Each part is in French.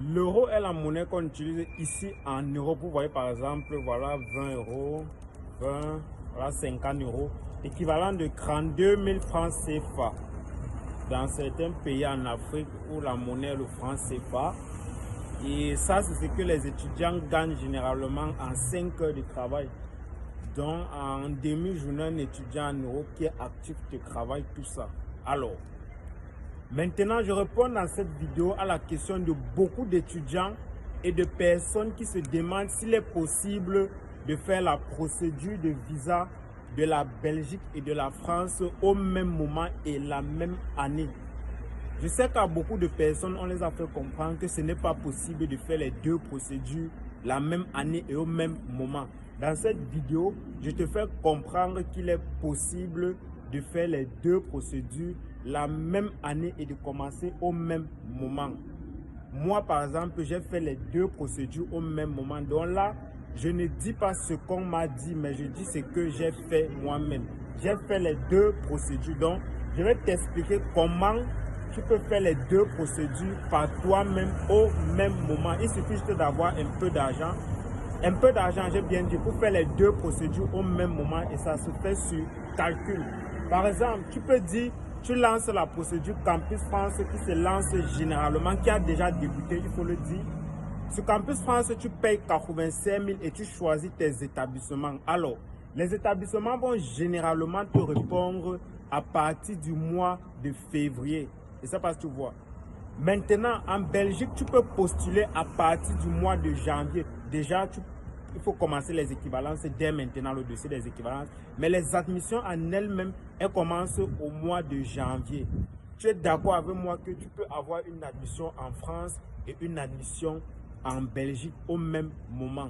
L'euro est la monnaie qu'on utilise ici en Europe. Vous voyez par exemple, voilà 20 euros, 20, voilà 50 euros, équivalent de 32 000 francs CFA. Dans certains pays en Afrique où la monnaie est le franc CFA. Et ça, c'est ce que les étudiants gagnent généralement en 5 heures de travail. Donc, en demi-journée, un étudiant en Europe qui est actif de travail, tout ça. Alors, maintenant, je réponds dans cette vidéo à la question de beaucoup d'étudiants et de personnes qui se demandent s'il est possible de faire la procédure de visa de la Belgique et de la France au même moment et la même année. Je sais qu'à beaucoup de personnes, on les a fait comprendre que ce n'est pas possible de faire les deux procédures la même année et au même moment. Dans cette vidéo, je te fais comprendre qu'il est possible de faire les deux procédures la même année et de commencer au même moment. Moi, par exemple, j'ai fait les deux procédures au même moment. Donc là, je ne dis pas ce qu'on m'a dit, mais je dis ce que j'ai fait moi-même. J'ai fait les deux procédures. Donc, je vais t'expliquer comment tu peux faire les deux procédures par toi-même au même moment. Il suffit juste d'avoir un peu d'argent. Un peu d'argent, j'ai bien dit, pour faire les deux procédures au même moment et ça se fait sur calcul. Par exemple, tu peux dire, tu lances la procédure Campus France qui se lance généralement, qui a déjà débuté, il faut le dire. Sur Campus France, tu payes 85 000 et tu choisis tes établissements. Alors, les établissements vont généralement te répondre à partir du mois de février. Et ça parce que tu vois. Maintenant, en Belgique, tu peux postuler à partir du mois de janvier. Déjà, il faut commencer les équivalences dès maintenant, le dossier des équivalences. Mais les admissions en elles-mêmes, elles commencent au mois de janvier. Tu es d'accord avec moi que tu peux avoir une admission en France et une admission en Belgique au même moment.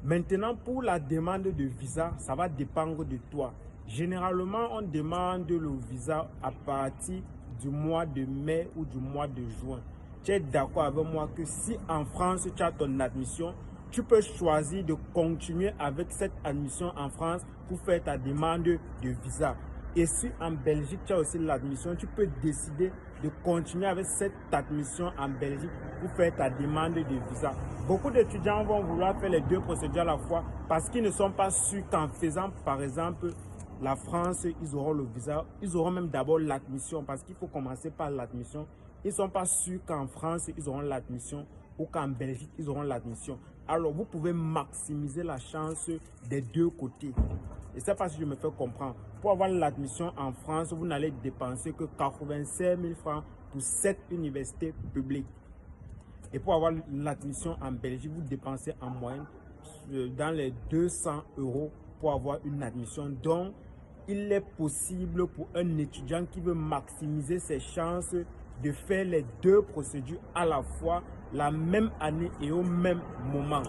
Maintenant, pour la demande de visa, ça va dépendre de toi. Généralement, on demande le visa à partir du mois de mai ou du mois de juin. Tu es d'accord avec moi que si en France, tu as ton admission, tu peux choisir de continuer avec cette admission en France pour faire ta demande de visa. Et si en Belgique, tu as aussi l'admission, tu peux décider de continuer avec cette admission en Belgique pour faire ta demande de visa. Beaucoup d'étudiants vont vouloir faire les deux procédures à la fois parce qu'ils ne sont pas sûrs qu'en faisant, par exemple, la France, ils auront le visa. Ils auront même d'abord l'admission parce qu'il faut commencer par l'admission. Ils ne sont pas sûrs qu'en France, ils auront l'admission ou qu'en Belgique, ils auront l'admission. Alors, vous pouvez maximiser la chance des deux côtés. Et c'est parce que je me fais comprendre. Pour avoir l'admission en France, vous n'allez dépenser que 85 000 francs pour 7 universités publiques. Et pour avoir l'admission en Belgique, vous dépensez en moyenne dans les 200 euros pour avoir une admission. Donc, il est possible pour un étudiant qui veut maximiser ses chances de faire les deux procédures à la fois, la même année et au même moment.